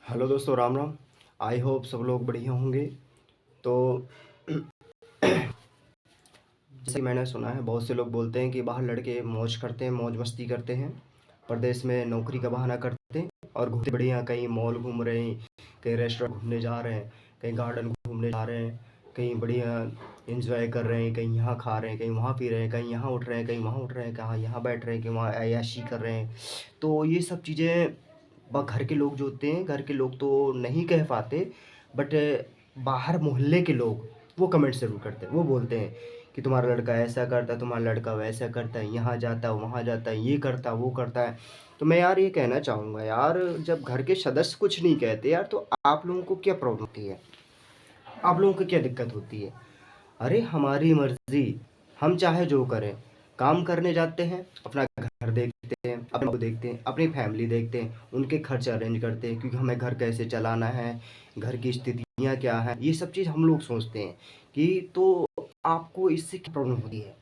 Hello दोस्तों, Ram Ram. I hope सब लोग बढ़िया होंगे। तो जैसे कि मैंने सुना है, बहुत से लोग बोलते हैं कि बाहर लड़के मौज करते हैं, मौज मस्ती करते हैं, परदेश में नौकरी का बहाना करते हैं और घूमते बढ़िया, कहीं मॉल घूम रहे हैं, कहीं रेस्टोरेंट घूमने जा रहे हैं, कहीं गार्डन घूमने जा रहे हैं, कहीं बढ़िया एंजॉय कर रहे हैं, कहीं यहाँ खा रहे हैं, कहीं वहाँ पी रहे हैं, कहीं यहाँ उठ रहे हैं, कहीं वहाँ उठ रहे हैं, कहाँ यहाँ बैठ रहे हैं, कहीं वहाँ अय्याशी कर रहे हैं। तो ये सब चीज़ें घर के लोग जो होते हैं, घर के लोग तो नहीं कह पाते, बट बाहर मोहल्ले के लोग वो कमेंट ज़रूर करते हैं। वो बोलते हैं कि तुम्हारा लड़का ऐसा करता है, तुम्हारा लड़का वैसा करता है, यहाँ जाता है, वहाँ जाता है, ये करता है, वो करता है। तो मैं यार ये कहना चाहूँगा यार, जब घर के सदस्य कुछ नहीं कहते यार, तो आप लोगों को क्या प्रॉब्लम होती है? आप लोगों को क्या दिक्कत होती है? अरे हमारी मर्जी, हम चाहे जो करें। काम करने जाते हैं, अपना घर देखते हैं, अपने को देखते हैं, अपनी फैमिली देखते हैं, उनके खर्च अरेंज करते हैं, क्योंकि हमें घर कैसे चलाना है, घर की स्थितियाँ क्या हैं, ये सब चीज़ हम लोग सोचते हैं कि तो आपको इससे क्या प्रॉब्लम होती है?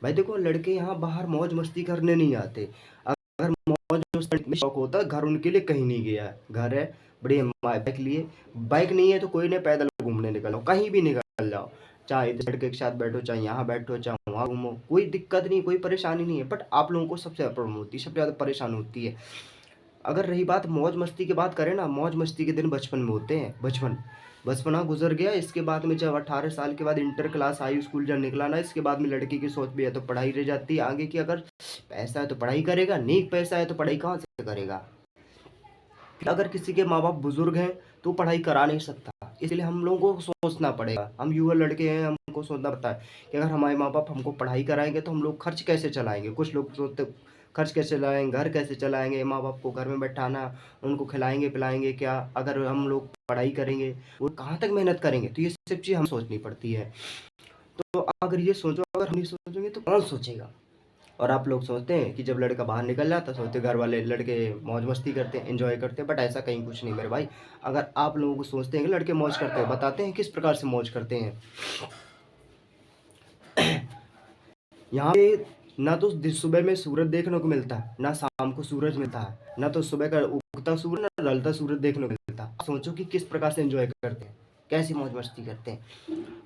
भाई देखो, लड़के यहाँ बाहर मौज मस्ती करने नहीं आते। अगर मौज मस्ती में शौक होता, घर उनके लिए कहीं नहीं गया है। घर है, बढ़िया बाइक लिए, बाइक नहीं है तो कोई नहीं, पैदल घूमने निकल जाओ, कहीं भी निकल जाओ, चाहे इधर लड़के के साथ बैठो, चाहे यहाँ बैठो, चाहे वहाँ घूमो, कोई दिक्कत नहीं, कोई परेशानी नहीं है। बट आप लोगों को सबसे ज़्यादा प्रॉब्लम होती है, सबसे ज़्यादा परेशानी होती है। अगर रही बात मौज मस्ती की, बात करें ना, मौज मस्ती के दिन बचपन में होते हैं। बचपना गुजर गया, इसके बाद में जब 18 साल के बाद इंटर क्लास, हाई स्कूल जब निकला ना, इसके बाद में लड़की की सोच भी है तो पढ़ाई रह जाती है आगे की। अगर पैसा है तो पढ़ाई करेगा, नेक पैसा है तो पढ़ाई कहाँ से करेगा? अगर किसी के माँ बाप बुजुर्ग हैं तो पढ़ाई करा नहीं सकता, इसलिए हम लोगों को सोचना पड़ेगा। हम युवा लड़के हैं, हमको सोचना पड़ता है कि अगर हमारे माँ बाप हमको पढ़ाई कराएंगे तो हम लोग खर्च कैसे चलाएंगे। कुछ लोग सोचते खर्च कैसे चलाएंगे, घर कैसे चलाएंगे, माँ बाप को घर में बैठाना, उनको खिलाएंगे पिलाएंगे क्या, अगर हम लोग पढ़ाई करेंगे वो कहाँ तक मेहनत करेंगे। तो ये सब चीज़ हम सोचनी पड़ती है। तो अगर ये सोचो, अगर हम नहीं सोचेंगे तो कौन सोचेगा? और आप लोग सोचते हैं कि जब लड़का बाहर निकल जाता है, सोचते घर वाले लड़के मौज मस्ती करते हैं, एंजॉय करते हैं, बट ऐसा कहीं कुछ नहीं मेरे भाई। अगर आप लोगों को सोचते हैं कि लड़के मौज करते हैं, बताते हैं किस प्रकार से मौज करते हैं। यहाँ पे ना तो सुबह में सूरज देखने को मिलता है, ना शाम को सूरज मिलता है, ना तो सुबह का उगता सूरज ना ढलता सूरज देखने को मिलता है। सोचो कि किस प्रकार से एंजॉय करते हैं, कैसी मौज मस्ती करते हैं।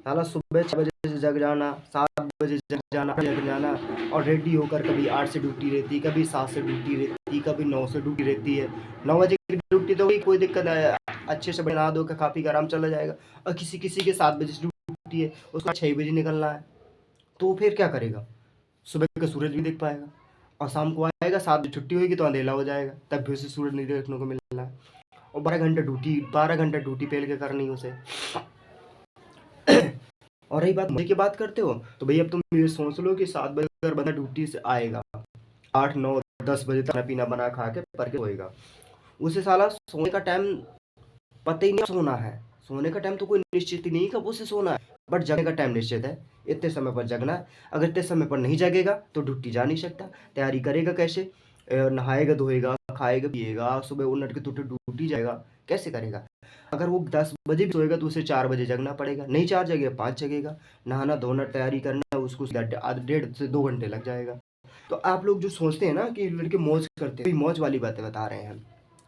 साला सुबह 6 बजे से जग जाना, 7 बजे जग जाना, और रेडी होकर कभी 8 से ड्यूटी रहती, कभी 7 से ड्यूटी रहती, कभी 9 से ड्यूटी रहती है। 9 बजे की ड्यूटी तो कोई दिक्कत है, अच्छे से बना दो, खा पी कर आराम चला जाएगा। और किसी किसी के 7 बजे से ड्यूटी है, उसका 6 बजे निकलना है, तो फिर क्या करेगा? सुबह का सूरज भी देख पाएगा, और शाम को आएगा, 7 बजे छुट्टी होगी तो अंधेला हो जाएगा, तब भी उसे सूरज नहीं देखने को मिलना है। और 12 घंटे ड्यूटी पेल के करनी है उसे। और रही बात मजे की बात करते हो, तो भैया अब तुम ये सोच लो कि 7 बजे अगर बंदा ड्यूटी से आएगा, 8 9 10 बजे तक खाना पीना बना खा के पर के सोएगा, उसे साला सोने का टाइम पता ही नहीं सोना है। सोने का टाइम तो कोई निश्चित ही नहीं कब उसे सोना है, बट जगने का टाइम निश्चित है, इतने समय पर जगना है। अगर इतने समय पर नहीं जगेगा तो ड्यूटी जा नहीं सकता, तैयारी करेगा कैसे? नहाएगा धोएगा, खाएगा पिएगा, सुबह उठ के तो ड्यूटी जाएगा, कैसे करेगा? अगर वो 10 बजे भी सोएगा तो उसे 4 बजे जगना पड़ेगा, नहीं 4 जगेगा 5 जगेगा, नहाना धोना तैयारी करना, उसको 1.5 से 2 घंटे लग जाएगा। तो आप लोग जो सोचते हैं ना कि लड़के मौज करते हैं, मौज वाली बातें बता रहे हैं।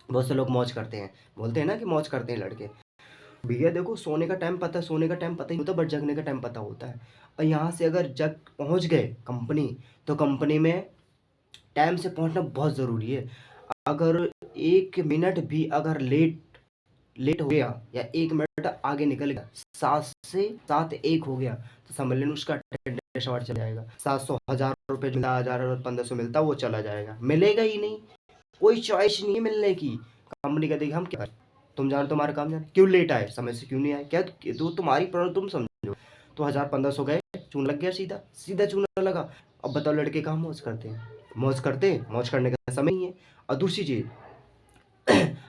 बहुत से लोग मौज करते हैं, बोलते हैं ना कि मौज करते हैं लड़के। भैया देखो, सोने का टाइम पता है, सोने का टाइम पता ही होता है, बट जगने का टाइम पता होता है। और यहाँ से अगर जग पहुँच गए कंपनी, तो कंपनी में टाइम से पहुँचना बहुत ज़रूरी है। अगर 1 मिनट भी अगर लेट लेट हो गया, या 1 मिनट आगे निकल गया, 7 से 7 1 हो गया, तो समझ लेना उसका अटेंडेंस अवार्ड चला जाएगा। 700 1000 रुपये मिला, 1000 1500 मिलता, वो चला जाएगा, मिलेगा ही नहीं। कोई चॉइस नहीं है मिलने की। कंपनी का देखिए हम क्या करें, तुम जानो तुम्हारा काम जाने, क्यों लेट आए, समय से क्यों नहीं आए, क्या तो तुम्हारी प्रॉब्लम तुम समझो। तो 1000 1500 गए, चून लग गया, सीधा सीधा चूना लगा। अब बताओ लड़के कहाँ मौज करते हैं? मौज करने का समय नहीं है। और दूसरी चीज,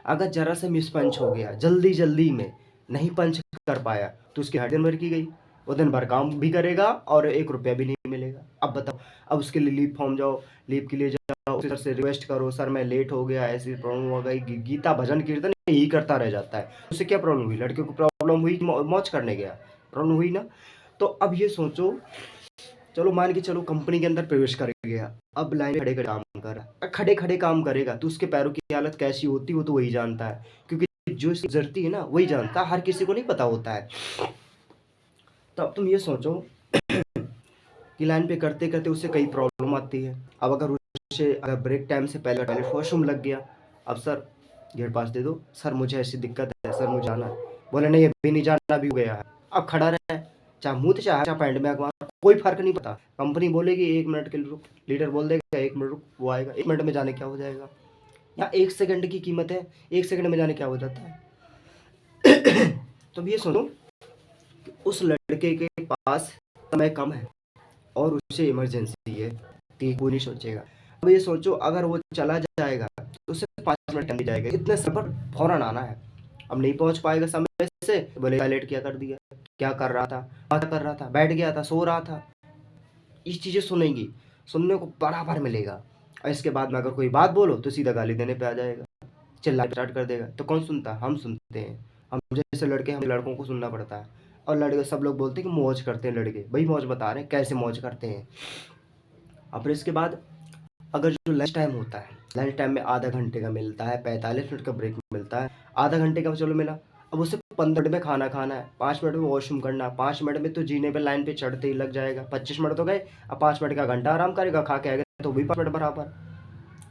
अगर जरा सा मिस पंच हो गया, जल्दी जल्दी में नहीं पंच कर पाया, तो उसकी हर दिन भर की गई। वो दिन भर काम भी करेगा और 1 रुपया भी नहीं मिलेगा। अब बताओ, अब उसके लिए लीव फॉर्म जाओ, लीव के लिए जाओ, सर से रिक्वेस्ट करो, सर मैं लेट हो गया, ऐसी प्रॉब्लम हो गई, गीता भजन कीर्तन यही करता रह जाता है। उससे क्या प्रॉब्लम हुई? लड़के को प्रॉब्लम हुई कि मौज करने गया? प्रॉब्लम हुई ना। तो अब ये सोचो, चलो मान के चलो कंपनी के अंदर प्रवेश कर गया, अब लाइन खड़े खड़े काम कर रहा है, खड़े खड़े काम करेगा तो उसके पैरों की हालत कैसी होती है वो तो वही जानता है। क्योंकि जो इसकी गुजरती है ना वही जानता है, हर किसी को नहीं पता होता है। तो अब तुम ये सोचो कि लाइन पे करते करते उससे कई प्रॉब्लम आती है। अब अगर ब्रेक टाइम से पहले टॉयलेट वॉशरूम लग गया, अब सर गेट पास दे दो, सर मुझे ऐसी दिक्कत है, सर मुझे जाना है, बोले नहीं अभी नहीं जाना, भी हो गया है। अब खड़ा रहे, चाहे मुँह चाहे पैंट में अखबार, कोई फर्क नहीं पड़ता। कंपनी बोलेगी 1 मिनट के लिए रुक, लीडर बोल देगा 1 मिनट रुक, वो आएगा, 1 मिनट में जाने क्या हो जाएगा, या 1 सेकंड की कीमत है, 1 सेकंड में जाने क्या हो जाता है। तो अब ये सुनो, उस लड़के के पास समय कम है और उसे इमरजेंसी है, तो कोई नहीं सोचेगा। अब ये सोचो अगर वो चला जाएगा तो उसे 5 मिनट टाइम जाएगा, इतने समय पर फौरन आना है। अब नहीं पहुंच पाएगा समय से, बोलेगा लेट क्या कर दिया, क्या कर रहा था, क्या कर रहा था, बैठ गया था, सो रहा था। इस चीजें सुनेंगी, सुनने को बराबर मिलेगा। और इसके बाद में अगर कोई बात बोलो तो सीधा गाली देने पे आ जाएगा, चिल्लाना स्टार्ट कर देगा। तो कौन सुनता है? हम सुनते हैं। हम जैसे लड़के, हम लड़कों को सुनना पड़ता है। और लड़के, सब लोग बोलते हैं कि मौज करते हैं लड़के, भाई मौज बता रहे हैं कैसे मौज करते हैं। और फिर इसके बाद अगर जो लंच टाइम होता है, लंच टाइम में आधा घंटे का मिलता है, 45 मिनट का ब्रेक मिलता है, आधा घंटे का चलो मिला, अब उसे 15 मिनट में खाना खाना है, 5 मिनट में वॉशरूम करना, 5 मिनट में तो जीने पे लाइन पे चढ़ते ही लग जाएगा, 25 मिनट तो गए। अब 5 मिनट का घंटा आराम करेगा, खा के आएगा तो भी 5 मिनट बराबर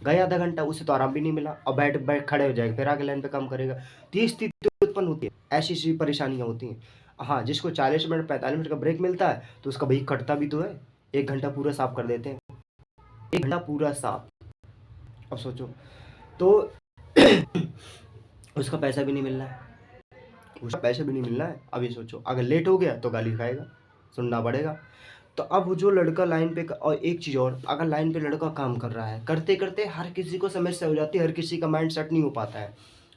गए, आधा घंटा उसे तो आराम भी नहीं मिला। और बैठ बैठ खड़े हो जाएगा, फिर आगे लाइन पे काम करेगा। तो ये स्थिति उत्पन्न होती है, ऐसी ऐसी परेशानियां होती हैं। हाँ, जिसको 40 मिनट 45 मिनट का ब्रेक मिलता है तो उसका भाई कटता भी तो है, 1 घंटा पूरा साफ कर देते हैं, 1 घंटा पूरा साफ। अब सोचो तो उसका पैसा भी नहीं मिल रहा है, उसका पैसा भी नहीं मिल रहा है। अब ये सोचो अगर लेट हो गया तो गाली खाएगा, सुनना पड़ेगा। तो अब जो लड़का लाइन पे, और एक चीज़ और, अगर लाइन पे लड़का काम कर रहा है, करते करते हर किसी को समस्या हो जाती है, हर किसी का माइंड सेट नहीं हो पाता है।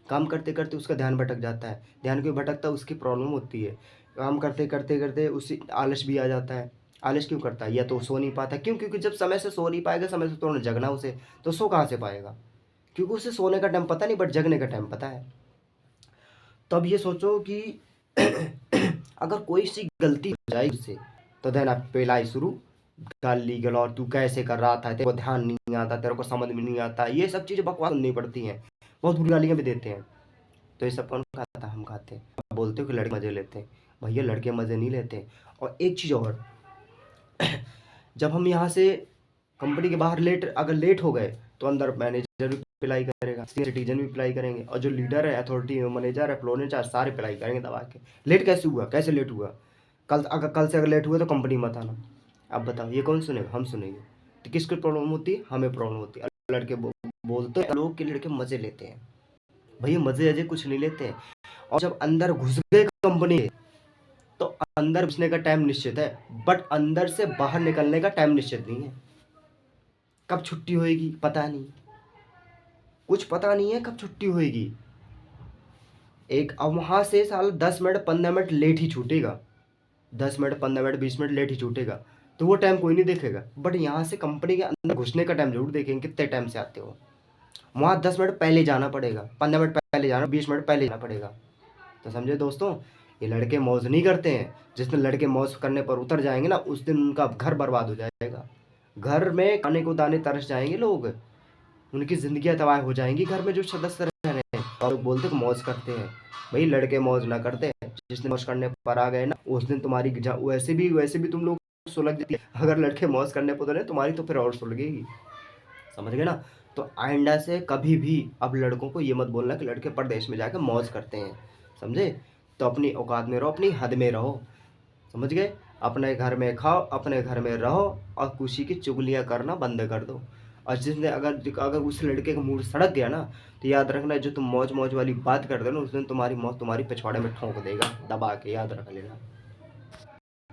काम करते करते उसका ध्यान भटक जाता है, ध्यान क्यों भटकता है, उसकी प्रॉब्लम होती है। काम करते करते करते उसे आलस भी आ जाता है। आलस क्यों करता है? या तो सो नहीं पाता, क्यों? क्योंकि जब समय से सो नहीं पाएगा, समय से तो जगना उसे, तो सो कहाँ से पाएगा? क्योंकि उसे सोने का टाइम पता नहीं, बट जगने का टाइम पता है। तो अब ये सोचो कि अगर कोई सी गलती हो जाए उससे, तो देन आप पिलाई शुरू, गाली गलौज, तू कैसे कर रहा था, तेरे को ध्यान नहीं आता, तेरे को समझ में नहीं आता, ये सब चीज़ें बकवास सुननी पड़ती हैं, बहुत बुरी गालियाँ भी देते हैं। तो ये सब कौन खाता? हम खाते हैं। आप बोलते हो कि लड़के मज़े लेते हैं, भैया लड़के मज़े नहीं लेते। और एक चीज़ और, जब हम यहाँ से कंपनी के बाहर अगर लेट हो गए तो अंदर मैनेजर भी पिलाई करेगा, सीनियर सिटीजन भी पिलाई करेंगे, और जो लीडर है, अथॉरिटी मैनेजर है, फ्लोर इंचार्ज, सारे पिलाई करेंगे दबा के। लेट कैसे हुआ, कैसे लेट हुआ, कल से अगर लेट हुआ तो कंपनी मत आना। अब बताओ ये कौन सुनेगा? हम सुनेंगे। तो किसको प्रॉब्लम होती है? हमें प्रॉब्लम होती है। लड़के बोलते हैं लोग कि लड़के मजे लेते हैं, भैया मजे अजे कुछ नहीं लेते हैं। और जब अंदर घुस गए कंपनी तो अंदर घुसने का टाइम निश्चित है, बट अंदर से बाहर निकलने का टाइम निश्चित नहीं है। कब छुट्टी होएगी पता नहीं, कुछ पता नहीं है कब छुट्टी होएगी। अब वहां से साल 10 मिनट 15 मिनट लेट ही छूटेगा, 10 मिनट 15 मिनट 20 मिनट लेट ही छूटेगा, तो वो टाइम कोई नहीं देखेगा। बट यहाँ से कंपनी के अंदर घुसने का टाइम जरूर देखेंगे, कितने टाइम से आते हो। वहाँ 10 मिनट पहले जाना पड़ेगा, 15 मिनट पहले जाना, 20 मिनट पहले जाना पड़ेगा। तो समझे दोस्तों, ये लड़के मौज नहीं करते हैं। जिस दिन लड़के मौज करने पर उतर जाएंगे ना, उस दिन उनका घर बर्बाद हो जाएगा। घर में खाने को दाने तरस जाएंगे लोग, उनकी जिंदगियां तबाह हो जाएंगी। घर में जो सदस्य रह रहे हैं और लोग बोलते हैं मौज करते हैं, भाई लड़के मौज ना करते हैं। जिस दिन मौज करने पर आ गए ना, उस दिन तुम्हारी वैसे भी तुम लोग सुलग देती है। अगर लड़के मौज करने पर उतरे तुम्हारी तो फिर और सुलगेगी, समझ गए ना। तो आइंदा से कभी भी अब लड़कों को ये मत बोलना कि लड़के परदेश में जाकर मौज करते हैं, समझे। तो अपनी औकात में रहो, अपनी हद में रहो, समझ गए। अपने घर में खाओ, अपने घर में रहो, और खुशी की चुगलियाँ करना बंद कर दो। और जिसने अगर उस लड़के का मूड सड़क गया ना, तो याद रखना, जो तुम मौज मौज वाली बात करते हो ना, उस दिन तुम्हारी मौत तुम्हारी पिछवाड़े में ठोंक देगा दबा के, याद रख लेना।